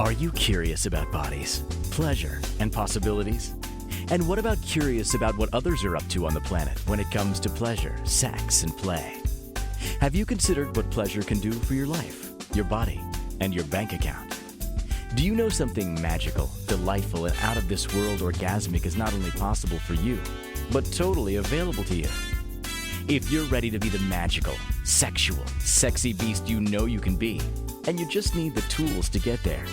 Are you curious about bodies, pleasure, and possibilities? And what about curious about what others are up to on the planet when it comes to pleasure, sex, and play? Have you considered what pleasure can do for your life, your body, and your bank account? Do you know something magical, delightful, and out of this world orgasmic is not only possible for you, but totally available to you? If you're ready to be the magical, sexual, sexy beast you know you can be, and you just need the tools to get there,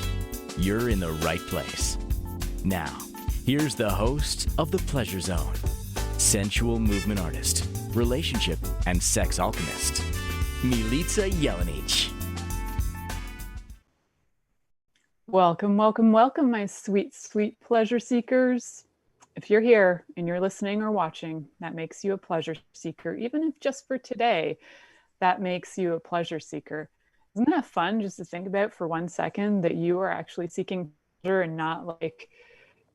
you're in the right place. Now, here's the host of The Pleasure Zone, sensual movement artist, relationship and sex alchemist, Milica Jelenic. Welcome, welcome, welcome, my sweet, sweet pleasure seekers. If you're here and you're listening or watching, that makes you a pleasure seeker. Even if just for today, that makes you a pleasure seeker. Isn't that fun just to think about for 1 second that you are actually seeking pleasure and not like,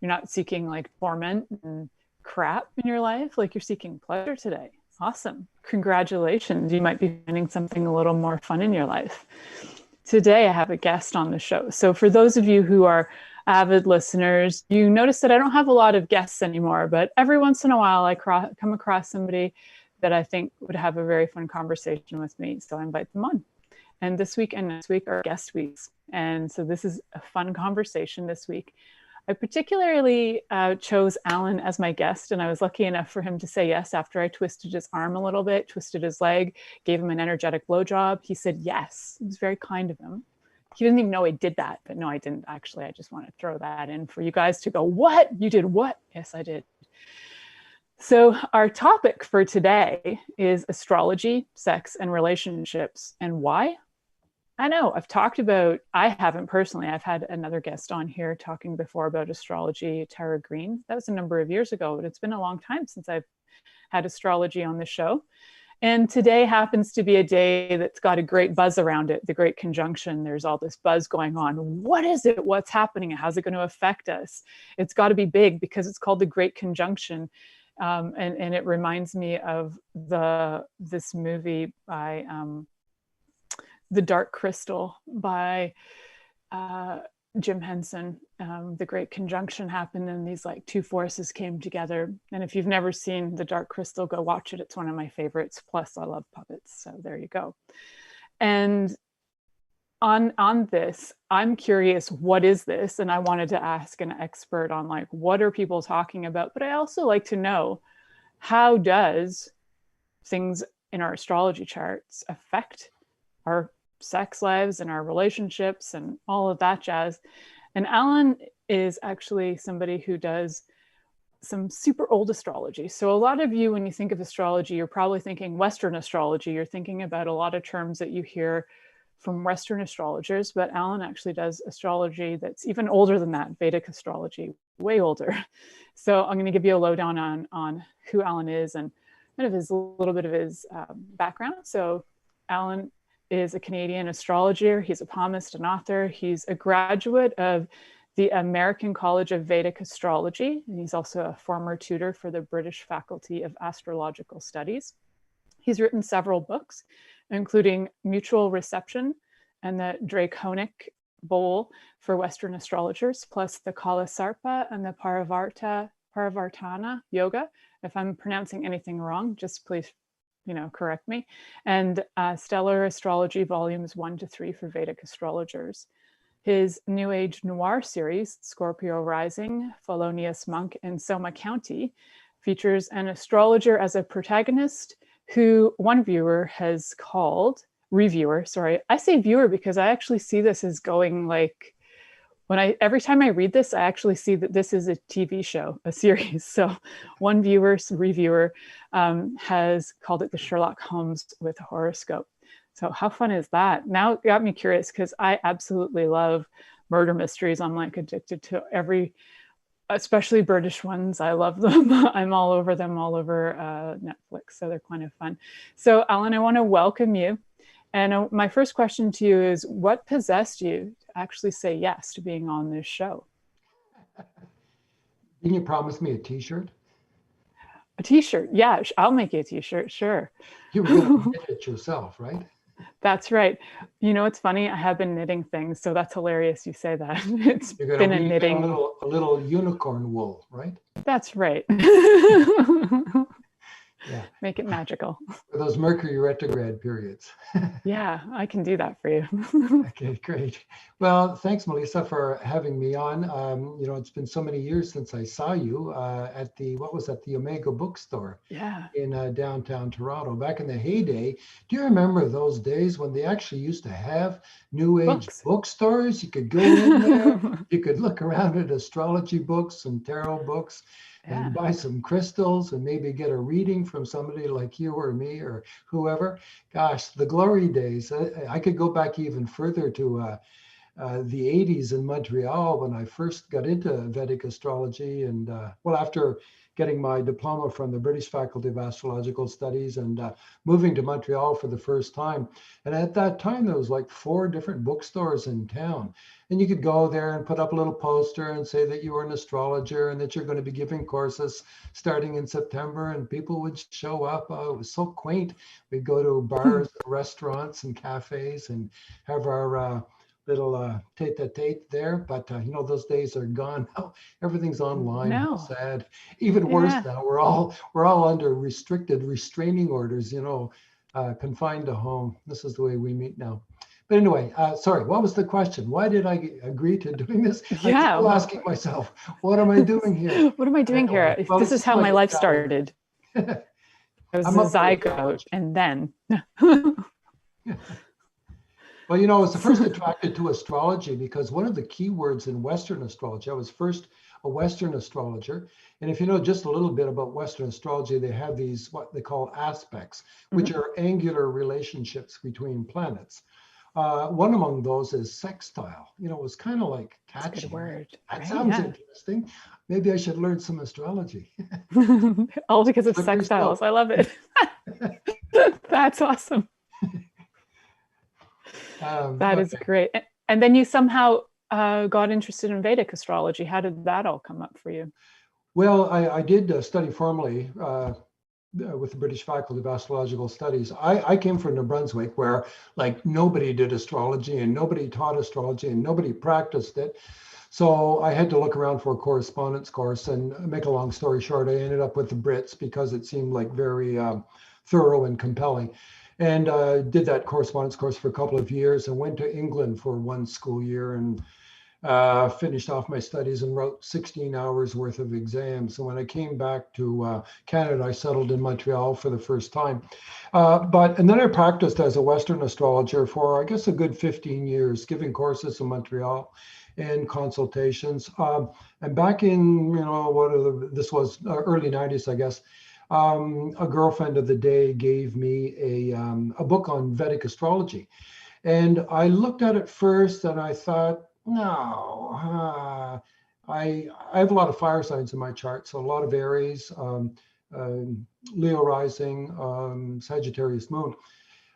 you're not seeking like torment and crap in your life, like you're seeking pleasure today. Awesome. Congratulations. You might be finding something a little more fun in your life. Today, I have a guest on the show. So for those of you who are avid listeners, you notice that I don't have a lot of guests anymore, but every once in a while I come across somebody that I think would have a very fun conversation with me. So I invite them on. And this week and next week are guest weeks. And so this is a fun conversation this week. I particularly chose Alan as my guest, and I was lucky enough for him to say yes after I twisted his arm a little bit, twisted his leg, gave him an energetic blowjob. He said yes. It was very kind of him. He didn't even know I did that, but no, I didn't actually. I just want to throw that in for you guys to go, what? You did what? Yes, I did. So our topic for today is astrology, sex, and relationships. And why? I know I haven't personally, I've had another guest on here talking before about astrology, Tara Green. That was a number of years ago, but it's been a long time since I've had astrology on the show. And today happens to be a day that's got a great buzz around it, the Great Conjunction. There's all this buzz going on. What is it? What's happening? How's it going to affect us? It's got to be big because it's called the Great Conjunction. And it reminds me of this movie by The Dark Crystal by Jim Henson. The Great Conjunction happened and these like two forces came together. And if you've never seen The Dark Crystal, go watch it. It's one of my favorites. Plus I love puppets. So there you go. And on this, I'm curious, what is this? And I wanted to ask an expert on like, what are people talking about? But I also like to know, how does things in our astrology charts affect our sex lives and our relationships and all of that jazz? And Alan is actually somebody who does some super old astrology. So a lot of you, when you think of astrology, you're probably thinking Western astrology. You're thinking about a lot of terms that you hear from Western astrologers, but Alan actually does astrology that's even older than that, Vedic astrology, way older. So I'm going to give you a lowdown on who Alan is and kind of a little bit of his background. So Alan is a Canadian astrologer. He's a palmist and author. He's a graduate of the American College of Vedic Astrology, and he's also a former tutor for the British Faculty of Astrological Studies. He's written several books, including Mutual Reception and the Draconic Bowl for Western astrologers, plus the Kala Sarpa and the Parivartana Yoga. If I'm pronouncing anything wrong, just please correct me, and Stellar Astrology Volumes 1 to 3 for Vedic astrologers. His New Age Noir series, Scorpio Rising, Felonious Monk, and Soma County, features an astrologer as a protagonist who one reviewer has called, I say viewer because I actually see this as going like, every time I read this, I actually see that this is a TV show, a series. So one reviewer has called it the Sherlock Holmes with a horoscope. So how fun is that? Now it got me curious because I absolutely love murder mysteries. I'm like addicted to especially British ones. I love them. I'm all over them, all over Netflix. So they're kind of fun. So Alan, I want to welcome you. And my first question to you is, what possessed you to actually say yes to being on this show? Didn't you promise me a t-shirt? A t-shirt, yeah, I'll make you a t-shirt, sure. You were going to get it yourself, right? That's right. You know, it's funny. I have been knitting things, so that's hilarious you say that. It's You're going to been a weave in knitting. a little unicorn wool, right? That's right. Yeah. Make it magical. For those Mercury retrograde periods. Yeah, I can do that for you. Okay, great. Well, thanks, Melissa, for having me on. It's been so many years since I saw you at the Omega Bookstore Yeah. in downtown Toronto. Back in the heyday, do you remember those days when they actually used to have New Age Books. bookstores? You could go in there, you could look around at astrology books and tarot books Yeah. and buy some crystals and maybe get a reading from somebody like you or me or whoever. Gosh, the glory days. I could go back even further to the 80s in Montreal when I first got into Vedic astrology. And after getting my diploma from the British Faculty of Astrological Studies and moving to Montreal for the first time. And at that time, there was like 4 different bookstores in town. And you could go there and put up a little poster and say that you were an astrologer and that you're going to be giving courses starting in September, and people would show up. Oh, it was so quaint. We'd go to bars, restaurants, and cafes and have our little tete-a-tete there, but those days are gone now. Everything's online. How No. sad. Even worse now. We're all under restraining orders. Confined to home. This is the way we meet now. But anyway, sorry. What was the question? Why did I agree to doing this? Yeah. I'm still asking myself, what am I doing here? What am I doing here? Well, This is how my life started. I was I'm a up for zygote, astrology. and then. Well, I was first attracted to astrology because one of the key words in Western astrology, I was first a Western astrologer. And if you know just a little bit about Western astrology, they have these, what they call aspects, which are angular relationships between planets. One among those is sextile. It was kind of like catchy. That's a good word. That right? sounds interesting. Maybe I should learn some astrology. All because of Slippery sextiles. slope. I love it. That's awesome. That is great. And then you somehow got interested in Vedic astrology. How did that all come up for you? Well, I did study formally with the British Faculty of Astrological Studies. I came from New Brunswick, where like nobody did astrology and nobody taught astrology and nobody practiced it. So I had to look around for a correspondence course, and make a long story short, I ended up with the Brits because it seemed like very thorough and compelling. And did that correspondence course for a couple of years and went to England for 1 school year and finished off my studies and wrote 16 hours worth of exams. So when I came back to Canada, I settled in Montreal for the first time. And then I practiced as a Western astrologer for, I guess, a good 15 years, giving courses in Montreal and consultations. And back in, this was early 90s, I guess. A girlfriend of the day gave me a book on Vedic astrology. And I looked at it first and I thought, no, I have a lot of fire signs in my chart. So a lot of Aries, Leo rising, Sagittarius moon.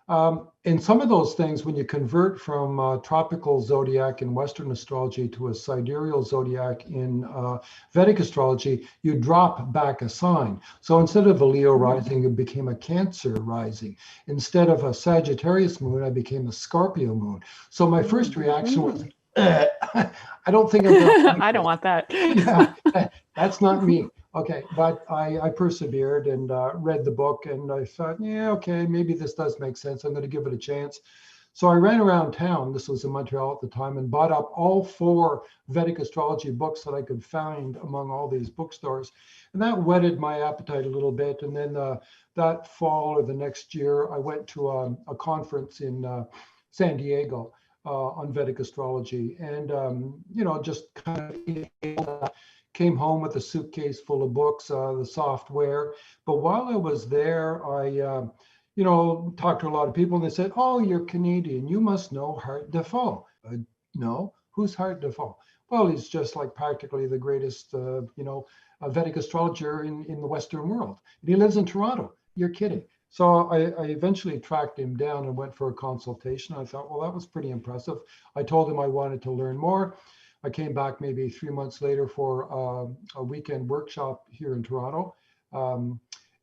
And some of those things, when you convert from tropical zodiac in Western astrology to a sidereal zodiac in Vedic astrology, you drop back a sign. So instead of a Leo rising, it became a Cancer rising. Instead of a Sagittarius moon, I became a Scorpio moon. So my first reaction was, I don't think I'm going to like I don't want that. Yeah, that's not me. Okay, but I persevered and read the book, and I thought, yeah, okay, maybe this does make sense. I'm going to give it a chance. So I ran around town, this was in Montreal at the time, and bought up all 4 Vedic astrology books that I could find among all these bookstores. And that whetted my appetite a little bit. And then that fall or the next year, I went to a conference in San Diego on Vedic astrology. And, just kind of came home with a suitcase full of books, the software. But while I was there, I, talked to a lot of people, and they said, "Oh, you're Canadian. You must know Hart Defoe." No, who's Hart Defoe? Well, he's just like practically the greatest, Vedic astrologer in the Western world. And he lives in Toronto. You're kidding. So I eventually tracked him down and went for a consultation. I thought, well, that was pretty impressive. I told him I wanted to learn more. I came back maybe 3 months later for a weekend workshop here in Toronto.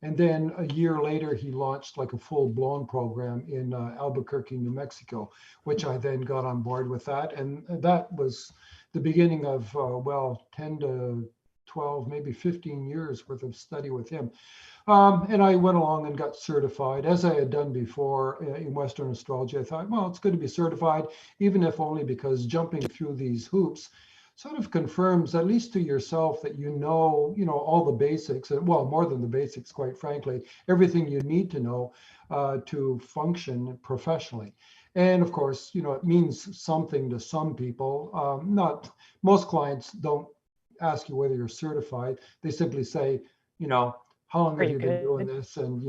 And then a year later, he launched like a full-blown program in Albuquerque, New Mexico, which I then got on board with that. And that was the beginning of, 10 to 12, maybe 15 years worth of study with him. And I went along and got certified, as I had done before in Western astrology. I thought, well, it's good to be certified, even if only because jumping through these hoops sort of confirms, at least to yourself, that you know all the basics, and well, more than the basics, quite frankly, everything you need to know to function professionally. And of course, it means something to some people. Not most clients don't ask you whether you're certified. They simply say, how long have you been doing this, and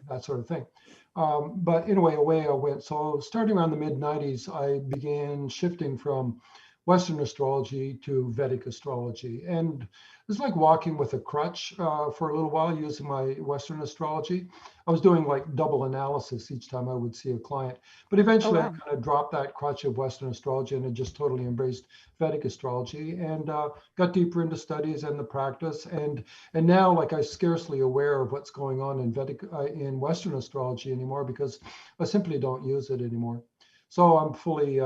that sort of thing. But anyway, away I went. So starting around the mid-90s, I began shifting from Western astrology to Vedic astrology. And it's like walking with a crutch for a little while using my Western astrology. I was doing like double analysis each time I would see a client. But eventually I kind of dropped that crutch of Western astrology and I just totally embraced Vedic astrology and got deeper into studies and the practice. And now, like, I'm scarcely aware of what's going on in Western astrology anymore because I simply don't use it anymore. So I'm fully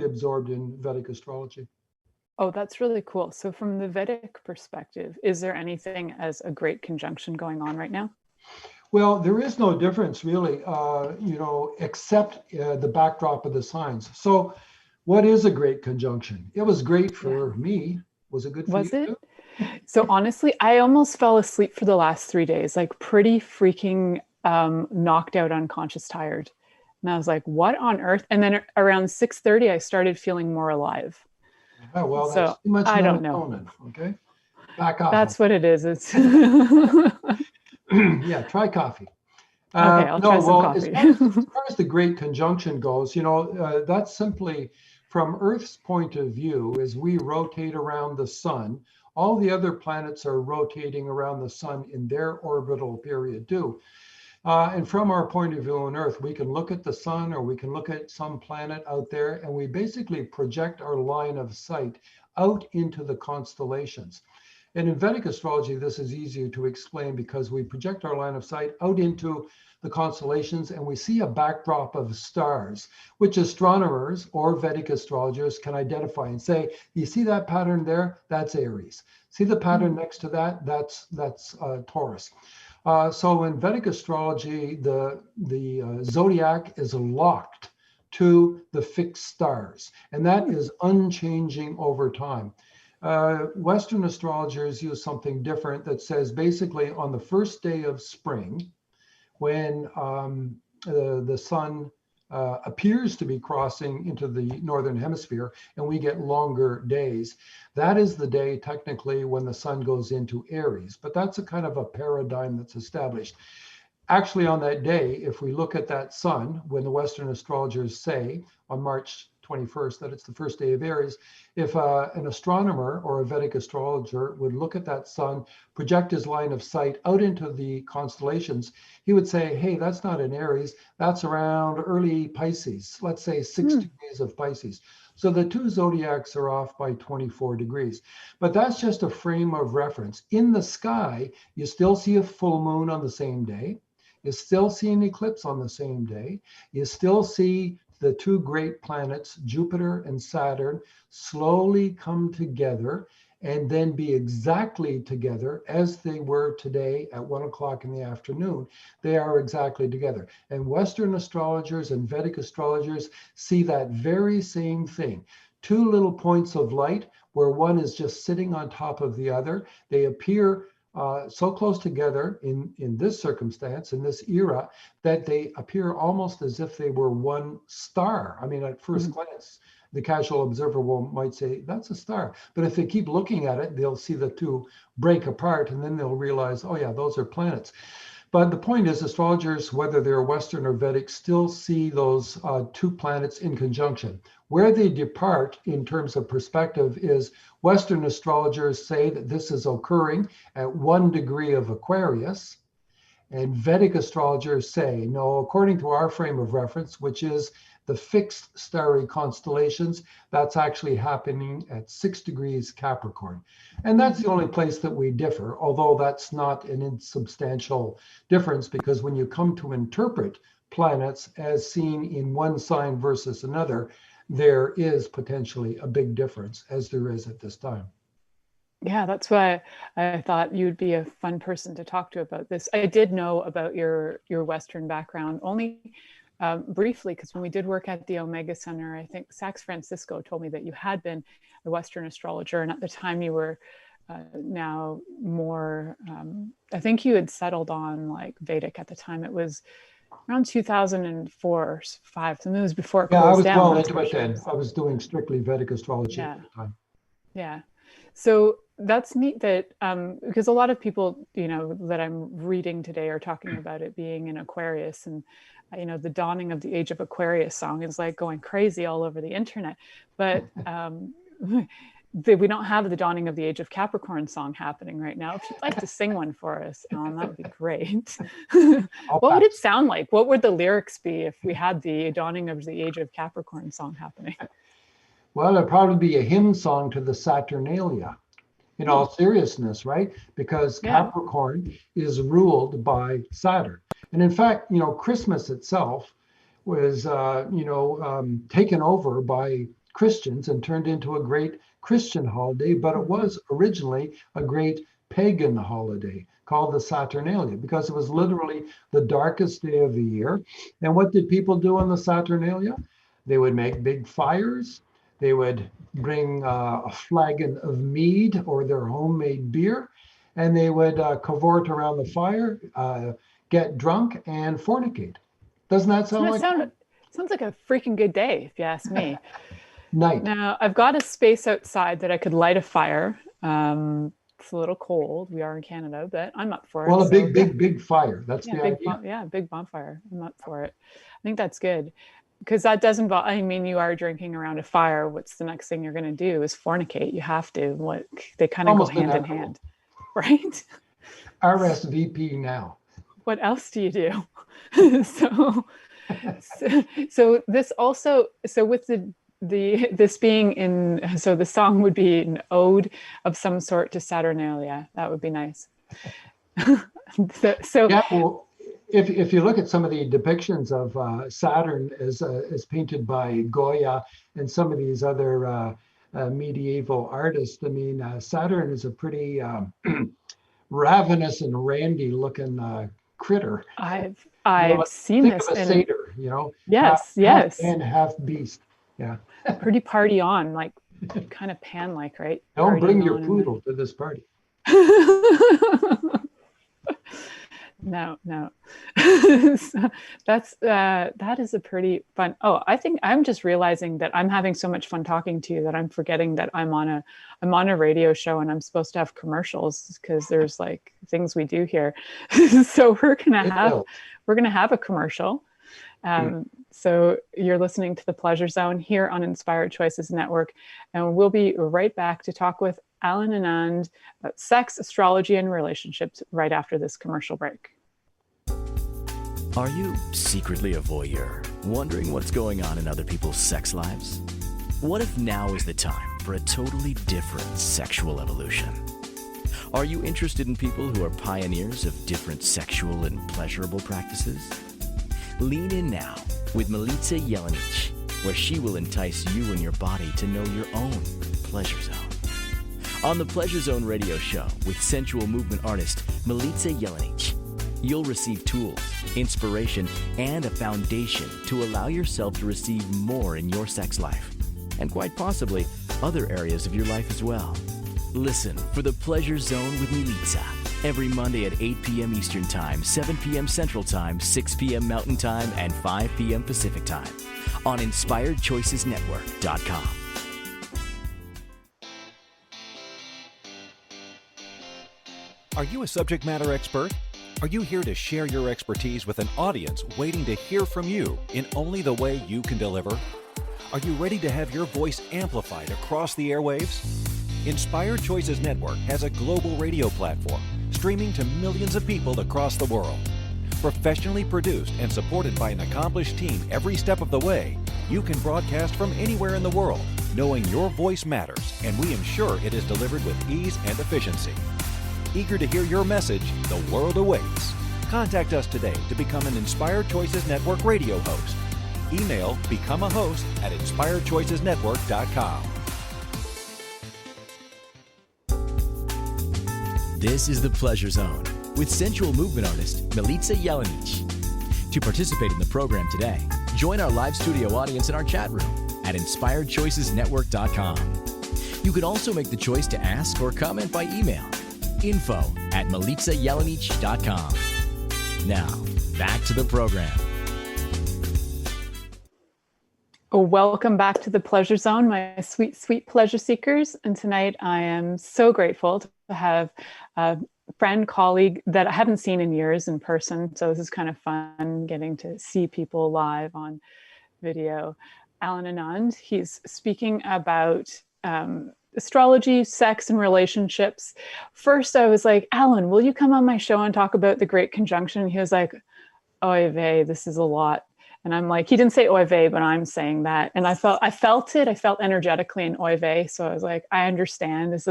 absorbed in Vedic astrology. Oh, that's really cool. So from the Vedic perspective, is there anything as a great conjunction going on right now? Well, there is no difference really, except the backdrop of the signs. So what is a great conjunction? It was great for me. Was it good for you? Was it? So honestly, I almost fell asleep for the last 3 days, like pretty freaking knocked out, unconscious, tired. And I was like, what on earth? And then around 6:30, I started feeling more alive. Oh, well, that's too much I don't know. Okay. Back off. That's what it is. It's yeah, try coffee. Okay, I'll try some coffee. As far as the great conjunction goes, that's simply from Earth's point of view, as we rotate around the sun, all the other planets are rotating around the sun in their orbital period too. And from our point of view on Earth, we can look at the sun or we can look at some planet out there, and we basically project our line of sight out into the constellations. And in Vedic astrology, this is easier to explain because we project our line of sight out into the constellations and we see a backdrop of stars, which astronomers or Vedic astrologers can identify and say, you see that pattern there? That's Aries. See the pattern next to that? That's Taurus. So in Vedic astrology, the zodiac is locked to the fixed stars, and that is unchanging over time. Western astrologers use something different that says basically on the first day of spring, when the sun appears to be crossing into the northern hemisphere and we get longer days, that is the day technically when the sun goes into Aries. But that's a kind of a paradigm that's established. Actually, on that day, if we look at that sun, when the Western astrologers say on March 21st that it's the first day of Aries, if an astronomer or a Vedic astrologer would look at that sun, project his line of sight out into the constellations, he would say, hey, that's not in Aries, that's around early Pisces, let's say 60 days of Pisces. So the two zodiacs are off by 24 degrees. But that's just a frame of reference. In the sky, you still see a full moon on the same day. You still see an eclipse on the same day. You still see the two great planets, Jupiter and Saturn, slowly come together and then be exactly together as they were today at 1 o'clock in the afternoon. They are exactly together. And Western astrologers and Vedic astrologers see that very same thing. Two little points of light where one is just sitting on top of the other. They appear so close together in this circumstance, in this era, that they appear almost as if they were one star. I mean, at first glance, the casual observer might say, that's a star. But if they keep looking at it, they'll see the two break apart, and then they'll realize, oh yeah, those are planets. But the point is, astrologers, whether they're Western or Vedic, still see those two planets in conjunction. Where they depart in terms of perspective is Western astrologers say that this is occurring at 1 degree of Aquarius, and Vedic astrologers say, no, according to our frame of reference, which is the fixed starry constellations, that's actually happening at 6 degrees Capricorn. And that's the only place that we differ, although that's not an insubstantial difference, because when you come to interpret planets as seen in one sign versus another, there is potentially a big difference, as there is at this time. Yeah, that's why I thought you'd be a fun person to talk to about this. I did know about your Western background only briefly, because when we did work at the Omega Center, I think Sax Francisco told me that you had been a Western astrologer, and at the time you were now more, I think you had settled on like Vedic at the time. It was around 2004 or 5, something. It was before it closed down. Yeah, I was well into it then. I was doing strictly Vedic astrology at the time. Yeah. So that's neat that, because a lot of people, you know, that I'm reading today are talking about it being in Aquarius, and, you know, the dawning of the age of Aquarius song is like going crazy all over the internet. But we don't have the dawning of the age of Capricorn song happening right now. If you'd like to sing one for us, Alan, that would be great. What would it sound like? What would the lyrics be if we had the dawning of the age of Capricorn song happening? Well, it'd probably be a hymn song to the Saturnalia, in all seriousness, right? Because Capricorn is ruled by Saturn. And in fact, you know, Christmas itself was, taken over by Christians and turned into a great Christian holiday, but it was originally a great pagan holiday called the Saturnalia, because it was literally the darkest day of the year. And what did people do on the Saturnalia? They would make big fires. They would bring a flagon of mead or their homemade beer, and they would cavort around the fire, get drunk, and fornicate. Doesn't that sound like? Sounds like a freaking good day, if you ask me. Night. Now, I've got a space outside that I could light a fire. It's a little cold. We are in Canada, but I'm up for it. Well, a big fire. That's the idea. Big bonfire. I'm up for it. I think that's good. Because that does involve, I mean, you are drinking around a fire. What's the next thing you're going to do is fornicate. You have to. They kind of go hand in hand, right? RSVP now. What else do you do? so this also, so with this being in, so the song would be an ode of some sort to Saturnalia. That would be nice. Well, if you look at some of the depictions of Saturn as painted by Goya and some of these other medieval artists, I mean, Saturn is a pretty ravenous and randy looking critter. I've seen this in a satyr, you know. Yes, half man, half beast. Yeah. Pretty party on, like kind of pan-like, right? Don't bring your poodle to this party. No. So that is a pretty fun. Oh, I think I'm just realizing that I'm having so much fun talking to you that I'm forgetting that I'm on a radio show and I'm supposed to have commercials, because there's like things we do here. So we're gonna have a commercial. So you're listening to The Pleasure Zone here on Inspired Choices Network, and we'll be right back to talk with Alan and Annand about sex, astrology, and relationships right after this commercial break. Are you secretly a voyeur, wondering what's going on in other people's sex lives? What if now is the time for a totally different sexual evolution? Are you interested in people who are pioneers of different sexual and pleasurable practices? Lean in now with Milica Jelenic, where she will entice you and your body to know your own pleasure zone. On the Pleasure Zone radio show with sensual movement artist Milica Jelenic, you'll receive tools, inspiration, and a foundation to allow yourself to receive more in your sex life, and quite possibly other areas of your life as well. Listen for the Pleasure Zone with Milica every Monday at 8 p.m. Eastern Time, 7 p.m. Central Time, 6 p.m. Mountain Time, and 5 p.m. Pacific Time on InspiredChoicesNetwork.com. Are you a subject matter expert? Are you here to share your expertise with an audience waiting to hear from you in only the way you can deliver? Are you ready to have your voice amplified across the airwaves? Inspired Choices Network has a global radio platform streaming to millions of people across the world. Professionally produced and supported by an accomplished team every step of the way, You can broadcast from anywhere in the world, knowing your voice matters, and we ensure it is delivered with ease and efficiency. Eager to hear your message, the world awaits. Contact us today to become an Inspired Choices Network radio host. Email become a host at inspiredchoicesnetwork.com. This is The Pleasure Zone with sensual movement artist Milica Jelenic. To participate in the program today, join our live studio audience in our chat room at inspiredchoicesnetwork.com. You can also make the choice to ask or comment by email, info@milicajelenic.com. Now, back to the program. Welcome back to the Pleasure Zone, my sweet, sweet pleasure seekers. And tonight I am so grateful to have a friend, colleague that I haven't seen in years in person. So this is kind of fun getting to see people live on video. Annand, he's speaking about astrology, sex, and relationships. First, I was like, Alan, will you come on my show and talk about the Great Conjunction? He was like, oy vey, this is a lot. And I'm like, he didn't say oy vey, but I'm saying that. And I felt it. I felt energetically in oy vey. So I was like, I understand. It's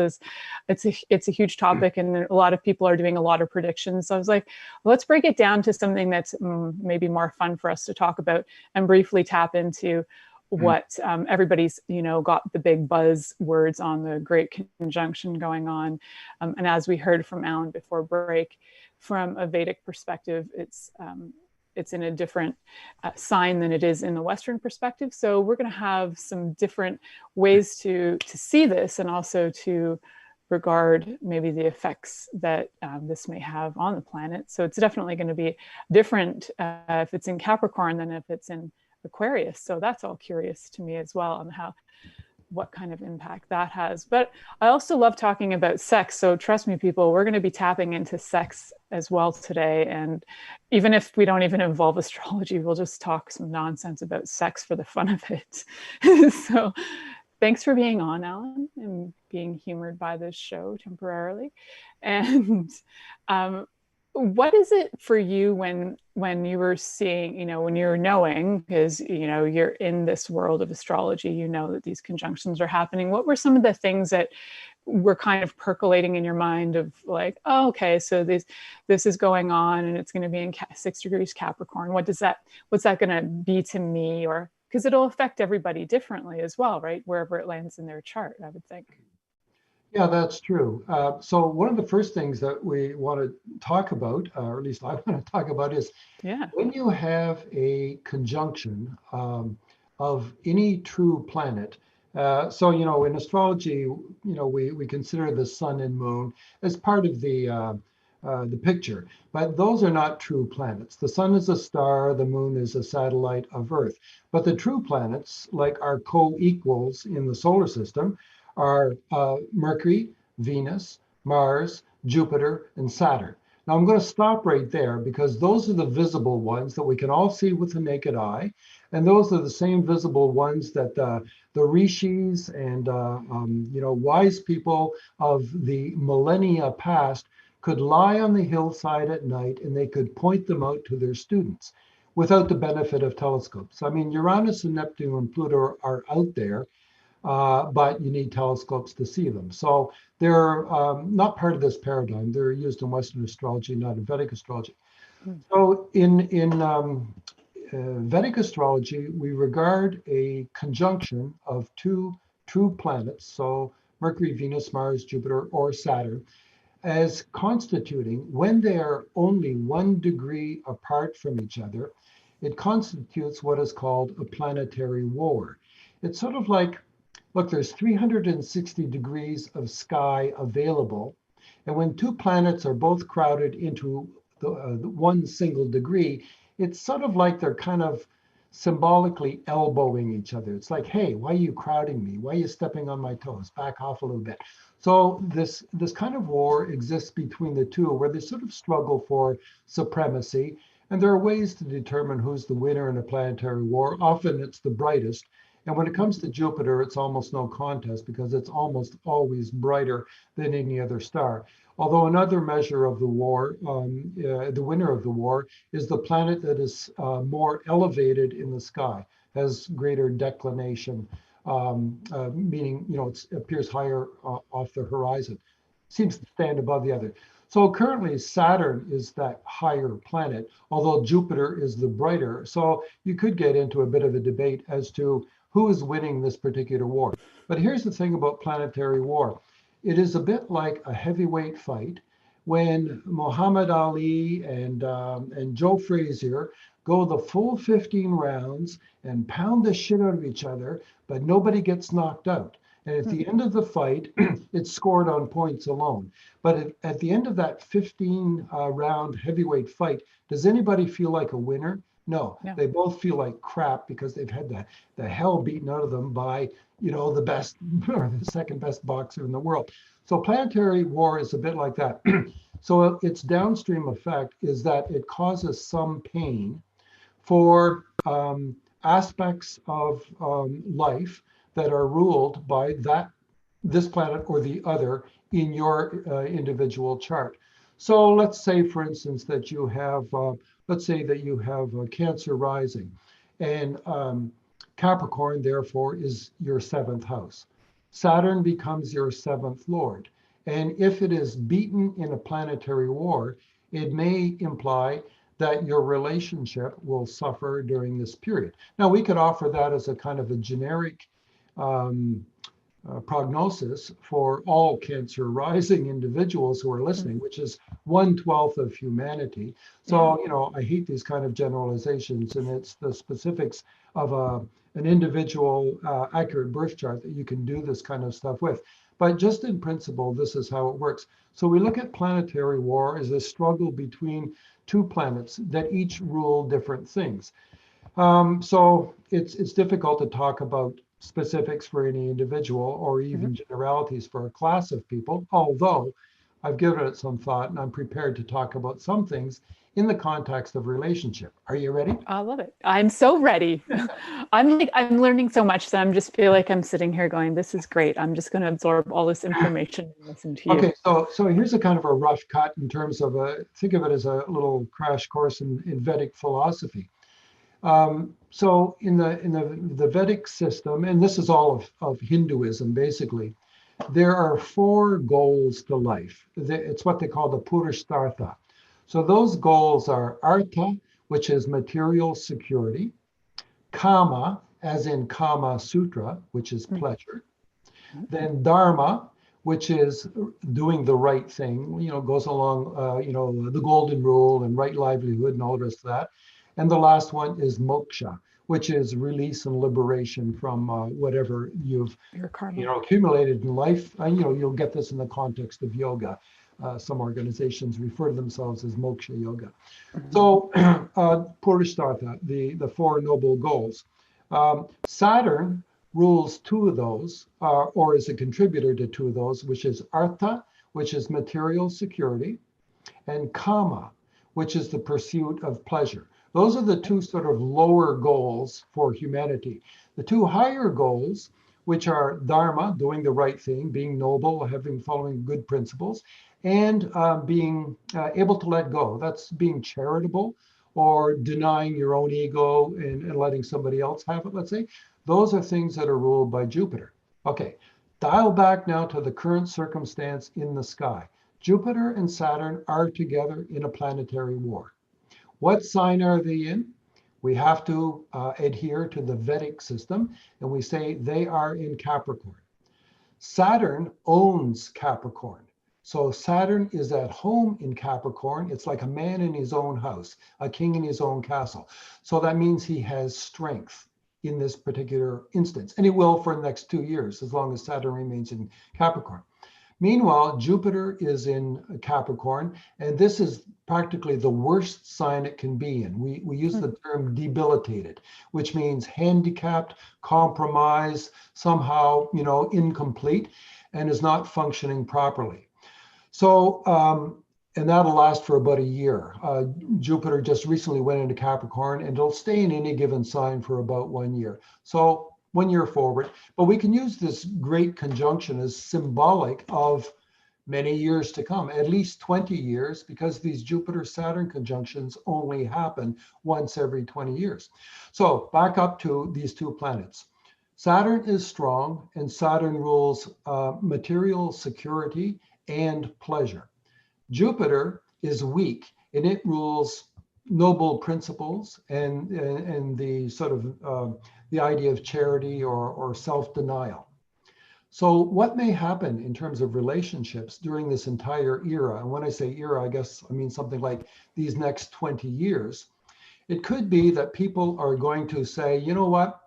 a huge topic, and a lot of people are doing a lot of predictions. So I was like, well, let's break it down to something that's maybe more fun for us to talk about and briefly tap into what everybody's, got the big buzz words on the Great Conjunction going on. And as we heard from Alan before break, from a Vedic perspective, it's in a different sign than it is in the Western perspective. So we're going to have some different ways to see this, and also to regard maybe the effects that this may have on the planet. So it's definitely going to be different if it's in Capricorn than if it's in Aquarius. So that's all curious to me as well, on what kind of impact that has. But I also love talking about sex. So trust me, people, we're going to be tapping into sex as well today. And even if we don't even involve astrology, we'll just talk some nonsense about sex for the fun of it. So thanks for being on, Alan, and being humored by this show temporarily. And what is it for you when you were seeing, when you're knowing, because, you're in this world of astrology, that these conjunctions are happening. What were some of the things that were kind of percolating in your mind of like, oh, okay, so this is going on and it's going to be in 6 degrees Capricorn. What's that going to be to me? Or because it'll affect everybody differently as well, right? Wherever it lands in their chart, I would think. Yeah, that's true. So one of the first things that we want to talk about, or at least I want to talk about, is when you have a conjunction of any true planet. So, in astrology, we consider the sun and moon as part of the picture, but those are not true planets. The sun is a star, the moon is a satellite of Earth. But the true planets, like our co-equals in the solar system, are Mercury, Venus, Mars, Jupiter, and Saturn. Now I'm going to stop right there, because those are the visible ones that we can all see with the naked eye. And those are the same visible ones that the rishis and wise people of the millennia past could lie on the hillside at night, and they could point them out to their students without the benefit of telescopes. I mean, Uranus and Neptune and Pluto are out there, but you need telescopes to see them. So they're not part of this paradigm. They're used in Western astrology, not in Vedic astrology. So in Vedic astrology, we regard a conjunction of 2 true planets, so Mercury, Venus, Mars, Jupiter, or Saturn, as constituting, when they are only 1 degree apart from each other, it constitutes what is called a planetary war. It's sort of like, look, there's 360 degrees of sky available. And when 2 planets are both crowded into the 1 single degree, it's sort of like they're kind of symbolically elbowing each other. It's like, hey, why are you crowding me? Why are you stepping on my toes? Back off a little bit. So this kind of war exists between the 2, where they sort of struggle for supremacy. And there are ways to determine who's the winner in a planetary war. Often it's the brightest. And when it comes to Jupiter, it's almost no contest, because it's almost always brighter than any other star. Although another measure of the war, the winner of the war, is the planet that is more elevated in the sky. has greater declination, meaning, it appears higher off the horizon, seems to stand above the other. So currently Saturn is that higher planet, although Jupiter is the brighter. So you could get into a bit of a debate as to who is winning this particular war. But here's the thing about planetary war. It is a bit like a heavyweight fight when Muhammad Ali and Joe Frazier go the full 15 rounds and pound the shit out of each other, but nobody gets knocked out. And at the end of the fight, it's scored on points alone. But at the end of that 15 round heavyweight fight, does anybody feel like a winner? No, they both feel like crap because they've had the hell beaten out of them by, the best or the second best boxer in the world. So planetary war is a bit like that. So its downstream effect is that it causes some pain for aspects of life that are ruled by this planet or the other in your individual chart. So let's say, for instance, that you have, Cancer rising, and Capricorn, therefore, is your 7th house. Saturn becomes your 7th lord. And if it is beaten in a planetary war, it may imply that your relationship will suffer during this period. Now, we could offer that as a kind of a generic prognosis for all Cancer rising individuals who are listening, which is 1/12 of humanity. So, I hate these kind of generalizations, and it's the specifics of an individual accurate birth chart that you can do this kind of stuff with. But just in principle, this is how it works. So we look at planetary war as a struggle between two planets that each rule different things. So it's difficult to talk about specifics for any individual or even generalities for a class of people, although I've given it some thought and I'm prepared to talk about some things in the context of relationship. Are you ready? I love it. I'm so ready. I'm learning so much, so I'm just feel like I'm sitting here going, this is great. I'm just going to absorb all this information and listen to you. Okay, so here's a kind of a rough cut in terms of think of it as a little crash course in Vedic philosophy. So in the Vedic system, and this is all of Hinduism basically, there are 4 goals to life. It's what they call the Purushartha. So those goals are Artha, which is material security, Kama, as in Kama Sutra, which is pleasure, then Dharma, which is doing the right thing, goes along, the golden rule and right livelihood and all the rest of that. And the last one is Moksha, which is release and liberation from whatever you've accumulated in life. And you'll get this in the context of yoga. Some organizations refer to themselves as Moksha Yoga. So Purushartha, the 4 noble goals. Saturn rules 2 of those, or is a contributor to 2 of those, which is Artha, which is material security, and Kama, which is the pursuit of pleasure. Those are the 2 sort of lower goals for humanity. The 2 higher goals, which are Dharma, doing the right thing, being noble, following good principles, and being able to let go. That's being charitable or denying your own ego and letting somebody else have it, let's say. Those are things that are ruled by Jupiter. Okay, dial back now to the current circumstance in the sky. Jupiter and Saturn are together in a planetary war. What sign are they in? We have to adhere to the Vedic system, and we say they are in Capricorn. Saturn owns Capricorn. So Saturn is at home in Capricorn. It's like a man in his own house, a king in his own castle. So that means he has strength in this particular instance, and he will for the next 2 years, as long as Saturn remains in Capricorn. Meanwhile, Jupiter is in Capricorn, and this is practically the worst sign it can be in. We use the term debilitated, which means handicapped, compromised, somehow, incomplete, and is not functioning properly. So, and that'll last for about a year. Jupiter just recently went into Capricorn, and it'll stay in any given sign for about 1 year. So 1 year forward, but we can use this great conjunction as symbolic of many years to come, at least 20 years, because these Jupiter-Saturn conjunctions only happen once every 20 years. So back up to these two planets. Saturn is strong, and Saturn rules material security and pleasure. Jupiter is weak, and it rules noble principles and the sort of the idea of charity or self-denial. So what may happen in terms of relationships during this entire era? And when I say era, I guess I mean something like these next 20 years. It could be that people are going to say, you know what?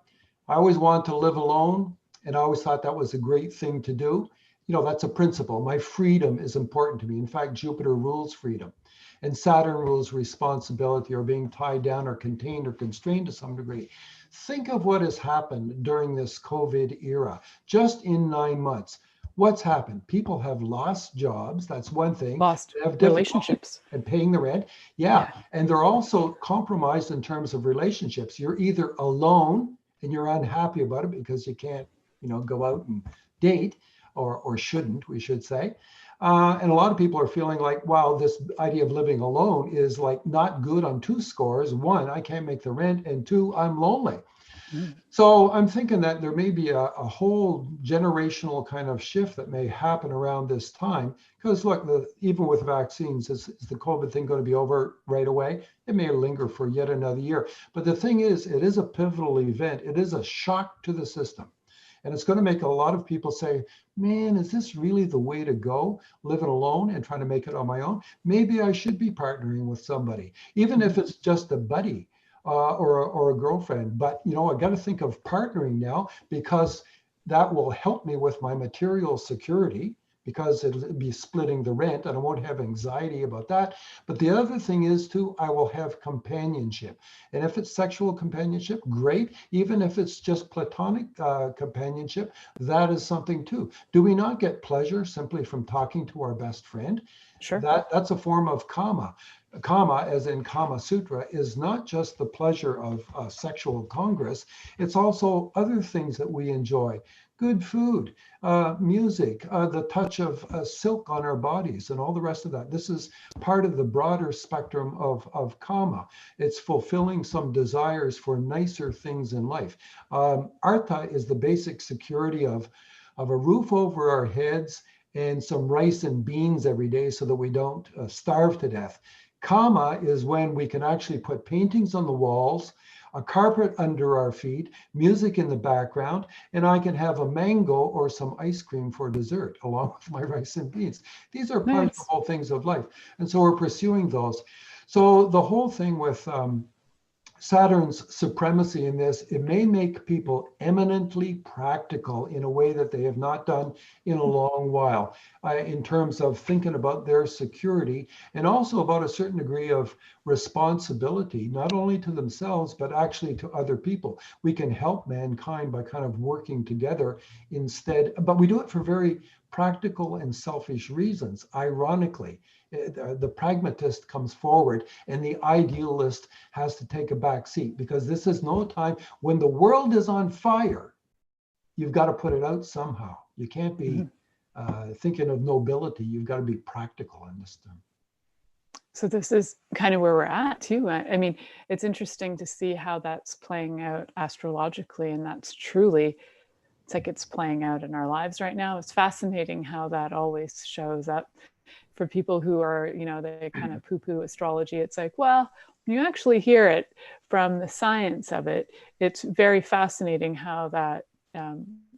I always wanted to live alone, and I always thought that was a great thing to do. You know, that's a principle. My freedom is important to me. In fact, Jupiter rules freedom, and Saturn rules responsibility or being tied down or contained or constrained to some degree. Think of what has happened during this COVID era, just in 9 months. What's happened? People have lost jobs. That's one thing. Lost have relationships. And paying the rent. Yeah. And they're also compromised in terms of relationships. You're either alone and you're unhappy about it because you can't, you know, go out and date, or shouldn't, we should say. And a lot of people are feeling like, wow, this idea of living alone is like not good on 2 scores. 1, I can't make the rent, and 2, I'm lonely. So I'm thinking that there may be a whole generational kind of shift that may happen around this time. Because look, even with vaccines, is the COVID thing going to be over right away? It may linger for yet another year. But the thing is, it is a pivotal event. It is a shock to the system. And it's going to make a lot of people say, man, is this really the way to go? Living alone and trying to make it on my own? Maybe I should be partnering with somebody, even if it's just a buddy or a girlfriend. But, you know, I got to think of partnering now, because that will help me with my material security, because it'll be splitting the rent and I won't have anxiety about that. But the other thing is too, I will have companionship. And if it's sexual companionship, great. Even if it's just platonic companionship, that is something too. Do we not get pleasure simply from talking to our best friend? Sure. That's a form of kama. Kama, as in Kama Sutra, is not just the pleasure of sexual congress. It's also other things that we enjoy. Good food, music, the touch of silk on our bodies, and all the rest of that. This is part of the broader spectrum of Kama. It's fulfilling some desires for nicer things in life. Artha is the basic security of a roof over our heads and some rice and beans every day so that we don't starve to death. Kama is when we can actually put paintings on the walls, a carpet under our feet, music in the background, and I can have a mango or some ice cream for dessert along with my rice and beans. These are pleasurable things of life. And so we're pursuing those. So the whole thing with Saturn's supremacy in this, it may make people eminently practical in a way that they have not done in a long while, in terms of thinking about their security and also about a certain degree of responsibility, not only to themselves, but actually to other people. We can help mankind by kind of working together instead, but we do it for very practical and selfish reasons. Ironically, the pragmatist comes forward and the idealist has to take a back seat, because this is no time when the world is on fire. You've got to put it out somehow. You can't be thinking of nobility. You've got to be practical in this time. So this is kind of where we're at too. I mean, it's interesting to see how that's playing out astrologically, and that's truly, it's like it's playing out in our lives right now. It's fascinating how that always shows up for people who are, you know, they kind of poo-poo astrology. It's like, well, when you actually hear it from the science of it, it's very fascinating how that,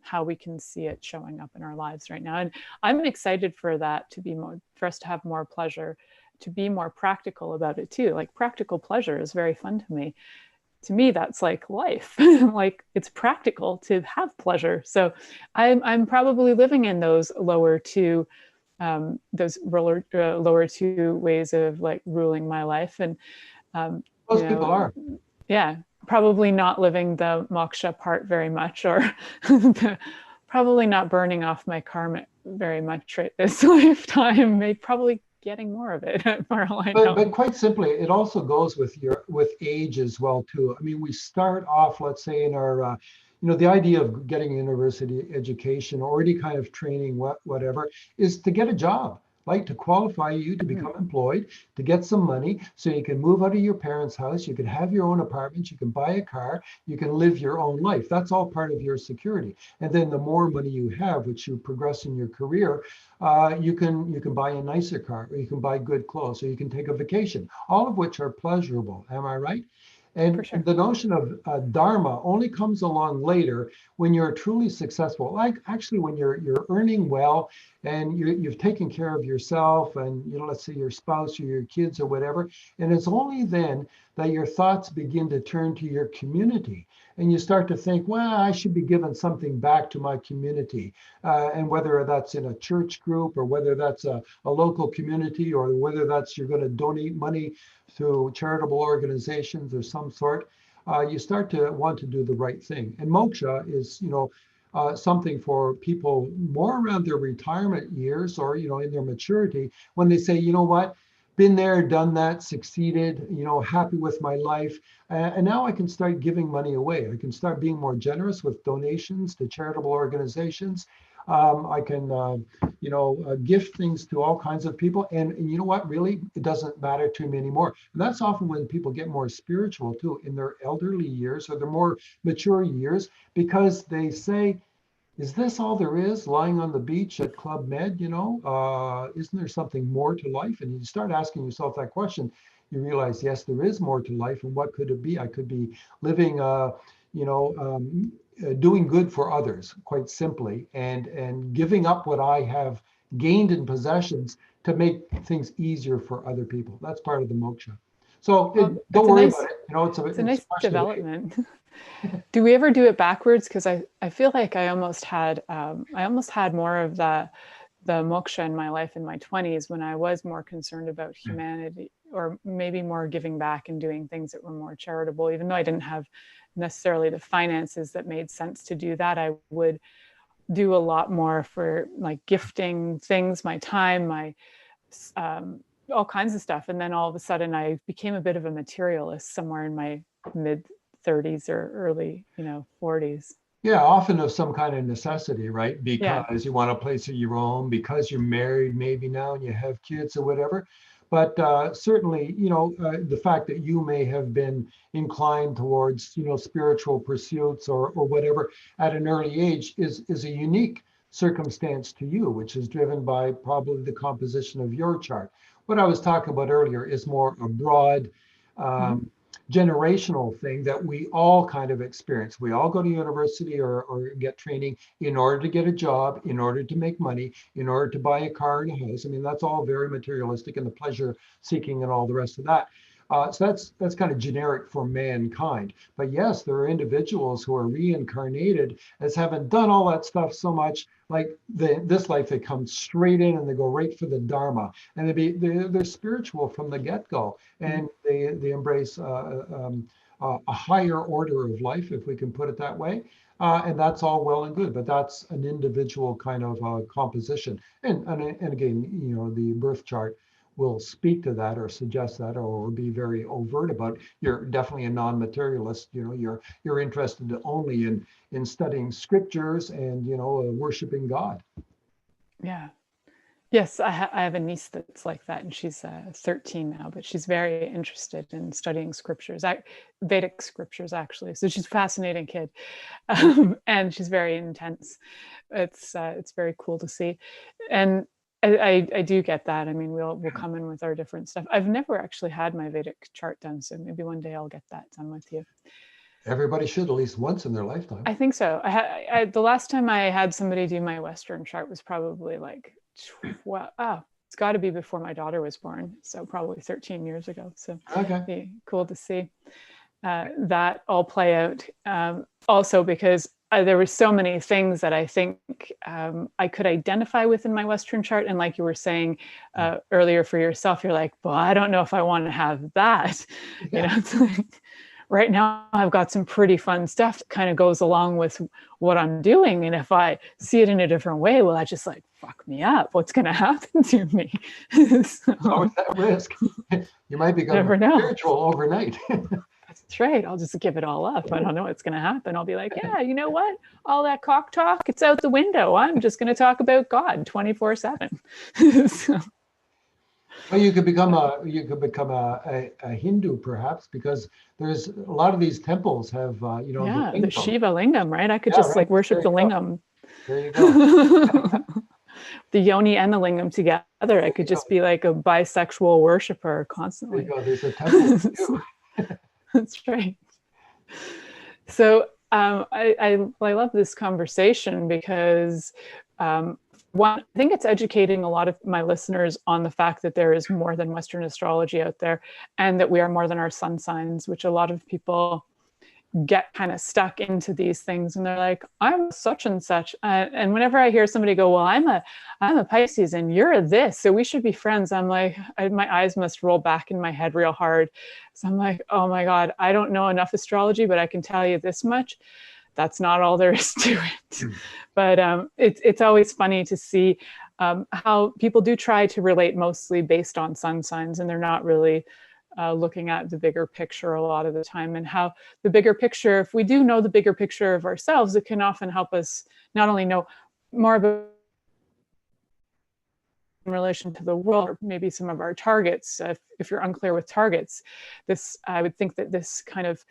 how we can see it showing up in our lives right now. And I'm excited for that to be more, for us to have more pleasure, to be more practical about it too. Like practical pleasure is very fun to me. To me, that's like life. Like it's practical to have pleasure. So I'm probably living in those lower two ways of like ruling my life. And most people are. Yeah, probably not living the moksha part very much, or probably not burning off my karma very much right this lifetime. Maybe probably getting more of it for all I know. But quite simply, it also goes with age as well too. I mean, we start off, let's say, in our the idea of getting a university education or any kind of training, whatever, is to get a job, like to qualify you to become employed, to get some money so you can move out of your parents' house, you can have your own apartment, you can buy a car, you can live your own life. That's all part of your security. And then the more money you have, which you progress in your career, you can buy a nicer car, or you can buy good clothes, or you can take a vacation, all of which are pleasurable. Am I right? And sure. the notion of dharma only comes along later when you're truly successful. Like actually when you're earning well and you've taken care of yourself and let's say your spouse or your kids or whatever. And it's only then that your thoughts begin to turn to your community. And you start to think, well, I should be giving something back to my community. And whether that's in a church group or whether that's a local community or whether that's you're going to donate money through charitable organizations or some sort, you start to want to do the right thing. And moksha is, something for people more around their retirement years or, in their maturity, when they say, you know what, been there, done that, succeeded, happy with my life. And now I can start giving money away. I can start being more generous with donations to charitable organizations. I can, gift things to all kinds of people. And you know what, really, it doesn't matter to me anymore. And that's often when people get more spiritual too, in their elderly years or their more mature years, because they say, is this all there is lying on the beach at Club Med? Isn't there something more to life? And you start asking yourself that question, you realize, yes, there is more to life. And what could it be? I could be living, doing good for others, quite simply, and giving up what I have gained in possessions to make things easier for other people. That's part of the moksha. So don't worry about it. It's a nice development. Do we ever do it backwards? Because I feel like I almost had more of the moksha in my life in my 20s when I was more concerned about humanity, or maybe more giving back and doing things that were more charitable. Even though I didn't have necessarily the finances that made sense to do that, I would do a lot more for like gifting things, my time, my all kinds of stuff. And then all of a sudden I became a bit of a materialist somewhere in my mid 30s or early 40s. Yeah, often of some kind of necessity, right? Because you want a place of your own, because you're married maybe now and you have kids or whatever. But certainly, the fact that you may have been inclined towards, spiritual pursuits or whatever at an early age is a unique circumstance to you, which is driven by probably the composition of your chart. What I was talking about earlier is more a broad, generational thing that we all kind of experience. We all go to university or get training in order to get a job, in order to make money, in order to buy a car and a house. I mean, that's all very materialistic, and the pleasure seeking and all the rest of that. So that's kind of generic for mankind. But yes, there are individuals who are reincarnated as having done all that stuff so much, like this life, they come straight in and they go right for the Dharma, and they're spiritual from the get-go, and they embrace a higher order of life, if we can put it that way. And that's all well and good, but that's an individual kind of composition. And again, the birth chart will speak to that or suggest that, or be very overt about. You're definitely a non-materialist. You're interested only in studying scriptures and worshiping God. Yeah. Yes, I have a niece that's like that, and she's 13 now, but she's very interested in studying scriptures, Vedic scriptures, actually. So she's a fascinating kid, and she's very intense. It's very cool to see, and I do get that. I mean, we'll come in with our different stuff. I've never actually had my Vedic chart done, so maybe one day I'll get that done with you. Everybody should at least once in their lifetime. I think so. The last time I had somebody do my Western chart was probably like, it's got to be before my daughter was born, so probably 13 years ago. So it'd be cool to see that all play out. Also, because there were so many things that I think I could identify with in my Western chart. And like you were saying earlier for yourself, you're like, well, I don't know if I want to have that. Yeah. It's like, right now I've got some pretty fun stuff that kind of goes along with what I'm doing. And if I see it in a different way, well, that just like fuck me up. What's going to happen to me? Always that risk. You might become spiritual overnight. That's right. I'll just give it all up. I don't know what's going to happen. I'll be like, yeah, you know what? All that cock talk, it's out the window. I'm just going to talk about God 24/7. So, Well, you could become a Hindu perhaps, because there's a lot of these temples have yeah, the the lingam. Shiva lingam, right? I could Yeah, just right. like worship There the you go. lingam. There you go. The yoni and the lingam together. I could just be like a bisexual worshiper There you constantly. go. There's a temple for you. That's right. So I love this conversation because one, I think it's educating a lot of my listeners on the fact that there is more than Western astrology out there, and that we are more than our sun signs, which a lot of people get kind of stuck into these things, and they're like, I'm such and such, and whenever I hear somebody go, well, I'm a Pisces and you're a this, so we should be friends, I'm like, my eyes must roll back in my head real hard. So I'm like, oh my God, I don't know enough astrology, but I can tell you this much: that's not all there is to it. But it's always funny to see how people do try to relate mostly based on sun signs, and they're not really looking at the bigger picture a lot of the time, and how the bigger picture, if we do know the bigger picture of ourselves, it can often help us not only know more about in relation to the world, or maybe some of our targets. If you're unclear with targets, I would think that this kind of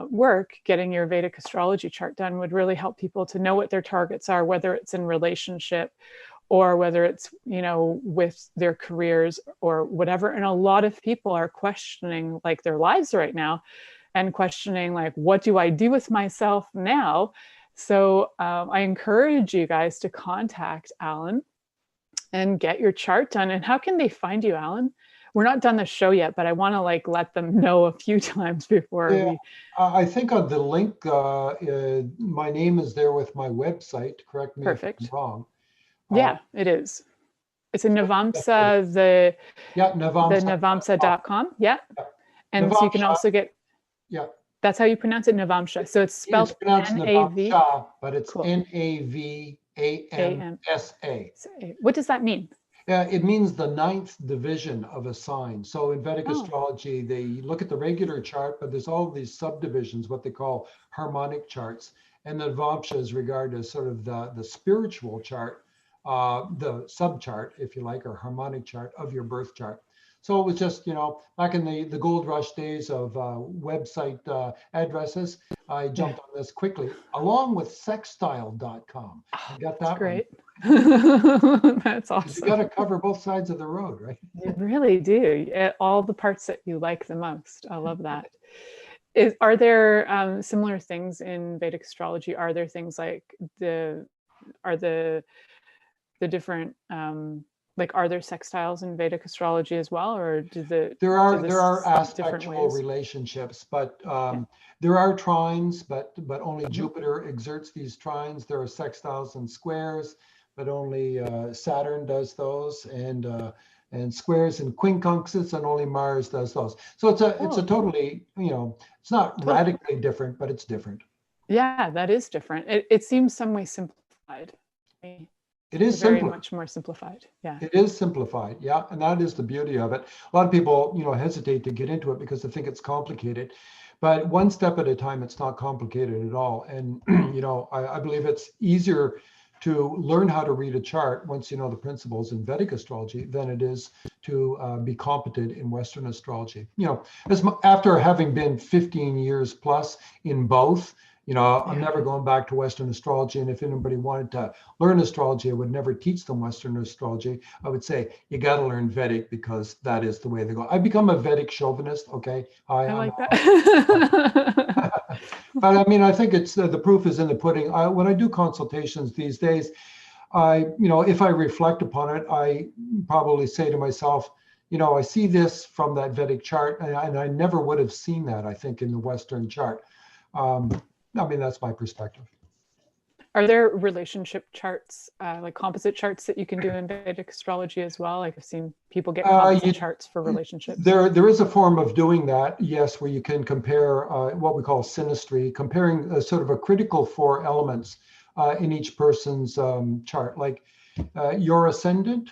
work, getting your Vedic astrology chart done, would really help people to know what their targets are, whether it's in relationship or whether it's, with their careers or whatever. And a lot of people are questioning like their lives right now, and questioning like, what do I do with myself now? So I encourage you guys to contact Alan and get your chart done. And how can they find you, Alan? We're not done the show yet, but I want to like let them know a few times before we. I think on the link, my name is there with my website. Correct me if I'm wrong. Yeah, it is. It's in Navamsa, the Navamsa.com. Yeah. And Navamsa, so you can also get. Yeah. That's how you pronounce it, Navamsa. So it's spelled N-A-V. Navamsa, but it's Cool. Navamsa. What does that mean? It means the 9th division of a sign. So in Vedic astrology, they look at the regular chart, but there's all these subdivisions, what they call harmonic charts. And the Navamsa is regarded as sort of the spiritual chart, the subchart, if you like, or harmonic chart of your birth chart. So it was just, back in the gold rush days of website addresses, I jumped on this quickly, along with sextile.com. I got that great. That's awesome. You got to cover both sides of the road, right? You really do. All the parts that you like the most. I love that. Are there similar things in Vedic astrology? Are there things like the different are there sextiles in Vedic astrology as well, or there are aspectual relationships, but there are trines, but only Jupiter exerts these trines. There are sextiles and squares, but only Saturn does those, and squares and quincunxes, and only Mars does those. So it's a totally, it's not radically different, but it's different. Yeah, that is different. It seems some way simplified. It is very much more simplified. Yeah. It is simplified. Yeah. And that is the beauty of it. A lot of people, hesitate to get into it because they think it's complicated, but one step at a time, it's not complicated at all. And, I believe it's easier to learn how to read a chart once you know the principles in Vedic astrology than it is to be competent in Western astrology. After having been 15 years plus in both, I'm never going back to Western astrology. And if anybody wanted to learn astrology, I would never teach them Western astrology. I would say, you got to learn Vedic because that is the way they go. I become a Vedic chauvinist. Okay. I like that. But I think it's the proof is in the pudding. When I do consultations these days, if I reflect upon it, I probably say to myself, I see this from that Vedic chart, and I never would have seen that, I think, in the Western chart. That's my perspective. Are there relationship charts, like composite charts that you can do in Vedic astrology as well? Like I've seen people get composite charts for relationships. There is a form of doing that, yes, where you can compare what we call synastry, comparing sort of a critical 4 elements in each person's chart, like your ascendant,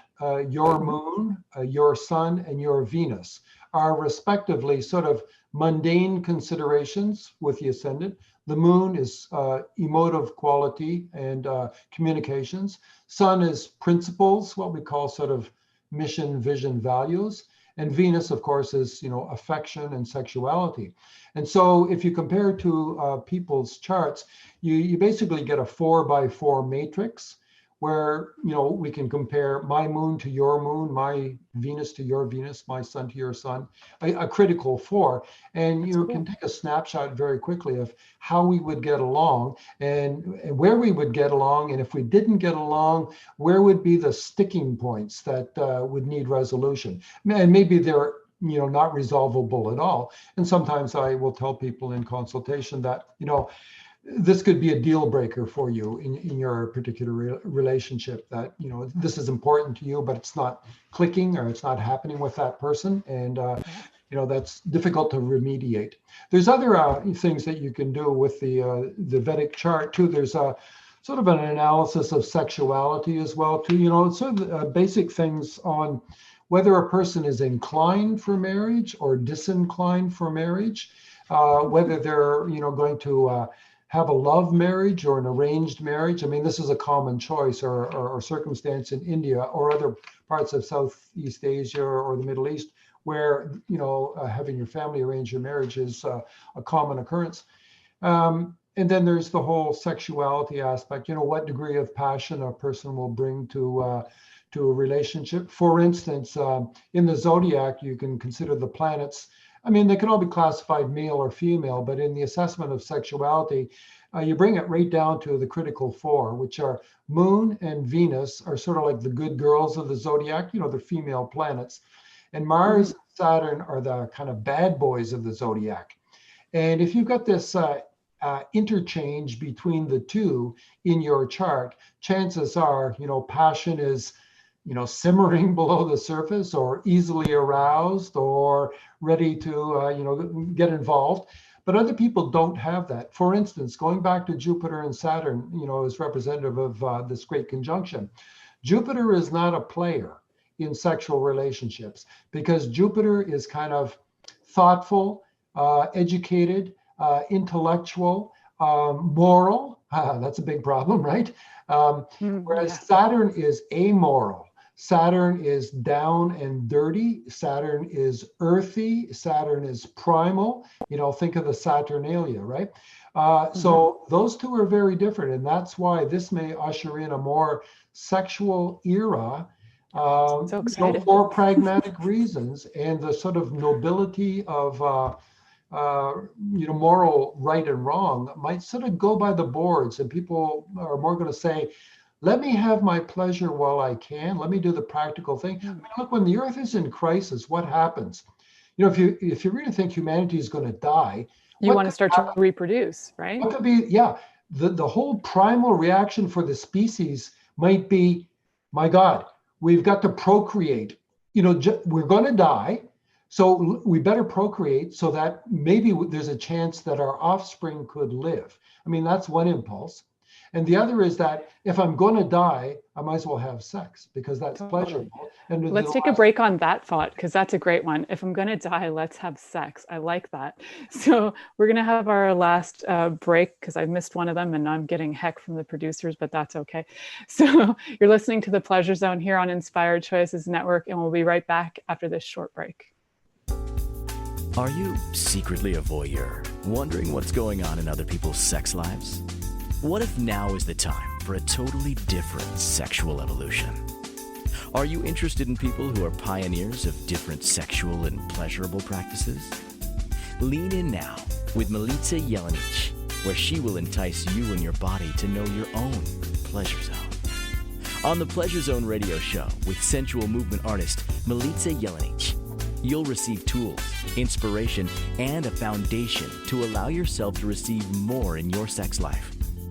your moon, your sun, and your Venus are respectively sort of mundane considerations with the ascendant. The moon is emotive quality and communications. Sun is principles, what we call sort of mission, vision, values. And Venus, of course, is, affection and sexuality. And so if you compare to people's charts, you basically get a 4x4 matrix where, we can compare my moon to your moon, my Venus to your Venus, my sun to your sun, a critical 4. And you can take a snapshot very quickly of how we would get along and where we would get along. And if we didn't get along, where would be the sticking points that would need resolution? And maybe they're not resolvable at all. And sometimes I will tell people in consultation that, this could be a deal breaker for you in your particular relationship, that, this is important to you, but it's not clicking or it's not happening with that person. And, that's difficult to remediate. There's other things that you can do with the Vedic chart too. There's a sort of an analysis of sexuality as well too, sort of basic things on whether a person is inclined for marriage or disinclined for marriage, whether they're, going to have a love marriage or an arranged marriage. I mean, this is a common choice or circumstance in India or other parts of Southeast Asia or the Middle East, where, having your family arrange your marriage is a common occurrence. And then there's the whole sexuality aspect, what degree of passion a person will bring to a relationship. For instance, in the zodiac, you can consider the planets. I mean, they can all be classified male or female, but in the assessment of sexuality, you bring it right down to the critical 4, which are Moon and Venus are sort of like the good girls of the zodiac, the female planets. And Mars and Saturn are the kind of bad boys of the zodiac. And if you've got this interchange between the two in your chart, chances are, passion is simmering below the surface or easily aroused or ready to, get involved. But other people don't have that. For instance, going back to Jupiter and Saturn, as representative of this great conjunction, Jupiter is not a player in sexual relationships because Jupiter is kind of thoughtful, educated, intellectual, moral. That's a big problem, right? Whereas Saturn is amoral. Saturn is down and dirty. Saturn is earthy. Saturn is primal. Think of the Saturnalia, right? So those two are very different. And that's why this may usher in a more sexual era for pragmatic reasons, and the sort of nobility of moral right and wrong might sort of go by the boards, and people are more going to say, let me have my pleasure while I can. Let me do the practical thing. I mean, look, when the earth is in crisis, what happens? If you really think humanity is going to die, you want to start to reproduce, right? What could be, the whole primal reaction for the species might be, my God, we've got to procreate. We're going to die. So we better procreate so that maybe there's a chance that our offspring could live. I mean, that's one impulse. And the other is that if I'm going to die, I might as well have sex because that's pleasurable. And let's take a break on that thought, because that's a great one. If I'm going to die, let's have sex. I like that. So we're going to have our last break because I missed one of them and I'm getting heck from the producers, but that's okay. So you're listening to The Pleasure Zone here on Inspired Choices Network, and we'll be right back after this short break. Are you secretly a voyeur, wondering what's going on in other people's sex lives? What if now is the time for a totally different sexual evolution? Are you interested in people who are pioneers of different sexual and pleasurable practices? Lean in now with Milica Jelenic, where she will entice you and your body to know your own pleasure zone. On the Pleasure Zone radio show with sensual movement artist Milica Jelenic, you'll receive tools, inspiration, and a foundation to allow yourself to receive more in your sex life,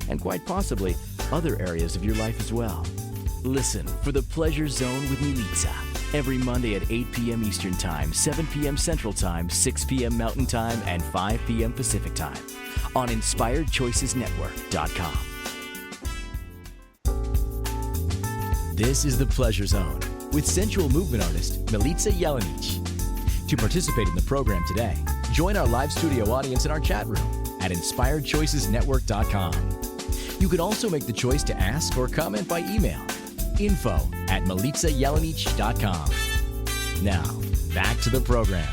and quite possibly other areas of your life as well. Listen for The Pleasure Zone with Milica every Monday at 8 p.m. Eastern Time, 7 p.m. Central Time, 6 p.m. Mountain Time, and 5 p.m. Pacific Time on InspiredChoicesNetwork.com. This is The Pleasure Zone with sensual movement artist Milica Jelenic. To participate in the program today, Join our live studio audience in our chat room at inspiredchoicesnetwork.com. You can also make the choice to ask or comment by email. info@milicajelenic.com. Now, back to the program.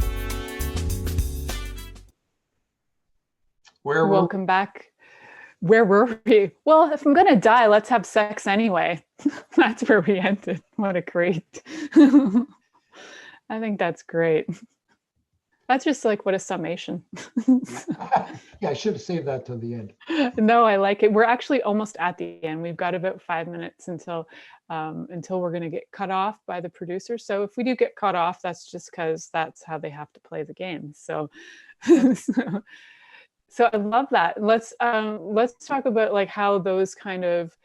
Welcome back. Where were we? Well, if I'm going to die, let's have sex anyway. That's where we ended. What a great. I think that's great. That's just like, what a summation. Yeah, I should have saved that till the end. No, I like it. We're actually almost at the end. We've got about 5 minutes until we're going to get cut off by the producer. So if we do get cut off, that's just because that's how they have to play the game. So, so I love that. Let's talk about like how those kind of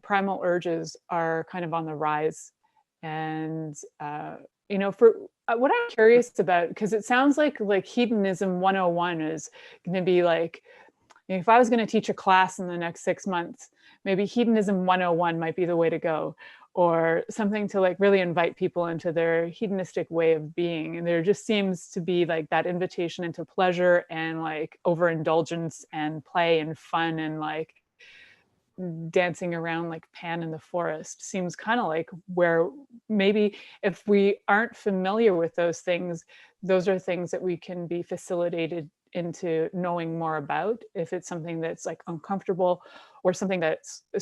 primal urges are kind of on the rise, and for what I'm curious about, because it sounds like hedonism 101 is going to be like, if I was going to teach a class in the next 6 months, maybe hedonism 101 might be the way to go, or something to like really invite people into their hedonistic way of being. And there just seems to be like that invitation into pleasure and like overindulgence and play and fun and like dancing around like Pan in the forest seems kind of like where maybe if we aren't familiar with those things, those are things that we can be facilitated into knowing more about. If it's something that's like uncomfortable or something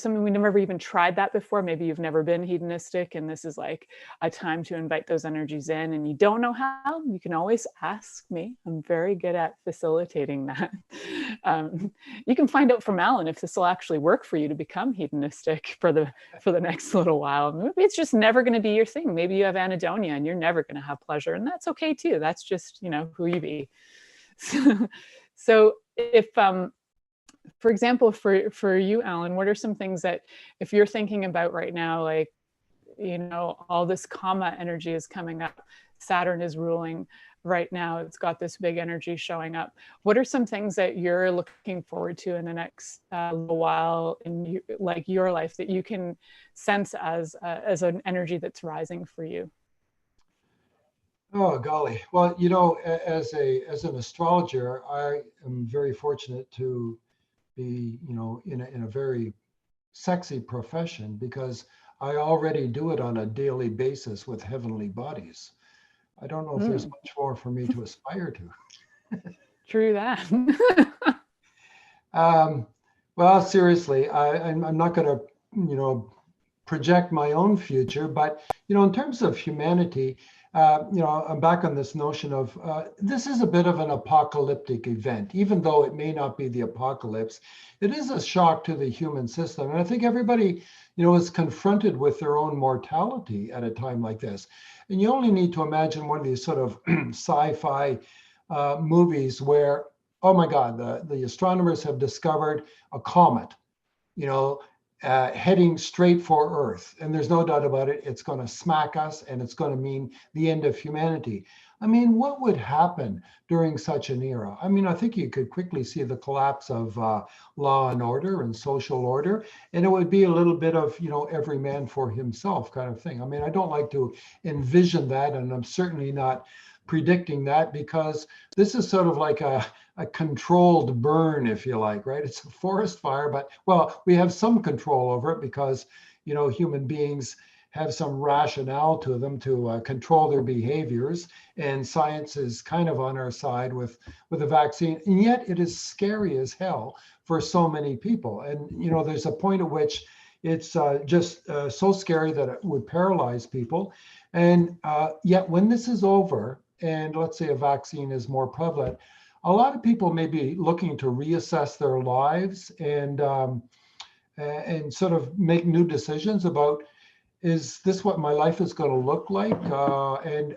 we never even tried that before, maybe you've never been hedonistic and this is like a time to invite those energies in and you don't know how, you can always ask me. I'm very good at facilitating that. You can find out from Alan if this will actually work for you to become hedonistic for the next little while. Maybe it's just never going to be your thing. Maybe you have anhedonia and you're never going to have pleasure, and that's okay too. That's just, who you be. So if, for example, for you, Alan, what are some things that if you're thinking about right now, like, all this karma energy is coming up, Saturn is ruling right now, it's got this big energy showing up. What are some things that you're looking forward to in the next little while in your life that you can sense as an energy that's rising for you? Oh, golly. Well, as an astrologer, I am very fortunate to be, in a very sexy profession, because I already do it on a daily basis with heavenly bodies. I don't know if there's much more for me to aspire to. True that. Well, seriously, I'm not going to, project my own future, but, in terms of humanity, I'm back on this notion of this is a bit of an apocalyptic event, even though it may not be the apocalypse. It is a shock to the human system. And I think everybody, is confronted with their own mortality at a time like this. And you only need to imagine one of these sort of sci-fi movies where, oh my God, the astronomers have discovered a comet, heading straight for Earth. And there's no doubt about it, it's going to smack us and it's going to mean the end of humanity. I mean, what would happen during such an era? I mean, I think you could quickly see the collapse of law and order and social order. And it would be a little bit of, every man for himself kind of thing. I mean, I don't like to envision that, and I'm certainly not predicting that, because this is sort of like a controlled burn, if you like, right? It's a forest fire, but well, we have some control over it because, human beings have some rationale to them to control their behaviors, and science is kind of on our side with a vaccine. And yet it is scary as hell for so many people. And, there's a point at which it's just so scary that it would paralyze people. And yet when this is over, and let's say a vaccine is more prevalent, a lot of people may be looking to reassess their lives and sort of make new decisions about, is this what my life is going to look like? And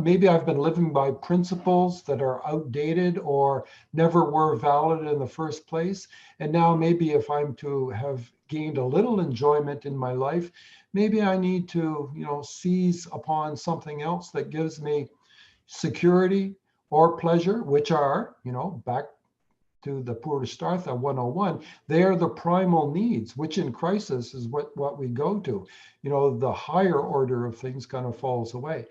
maybe I've been living by principles that are outdated or never were valid in the first place. And now maybe if I'm to have gained a little enjoyment in my life, maybe I need to, seize upon something else that gives me security or pleasure, which are, back to the Purushartha 101, they are the primal needs, which in crisis is what we go to. The higher order of things kind of falls away.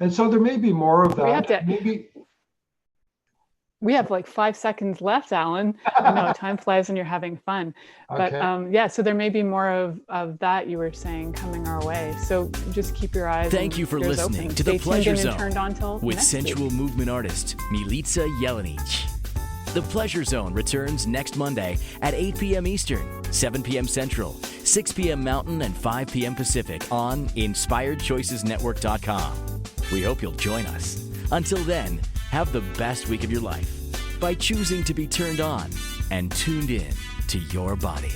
And so there may be more of that. We have like 5 seconds left, Alan. I know time flies when you're having fun. But Okay. so there may be more of that you were saying coming our way. So just keep your eyes Thank and you for ears listening open. to The Stay tuned Pleasure in Zone and turned on till with next sensual week. movement artist Milica Jelenic. The Pleasure Zone returns next Monday at 8 p.m. Eastern, 7 p.m. Central, 6 p.m. Mountain, and 5 p.m. Pacific on InspiredChoicesNetwork.com. We hope you'll join us. Until then, have the best week of your life by choosing to be turned on and tuned in to your body.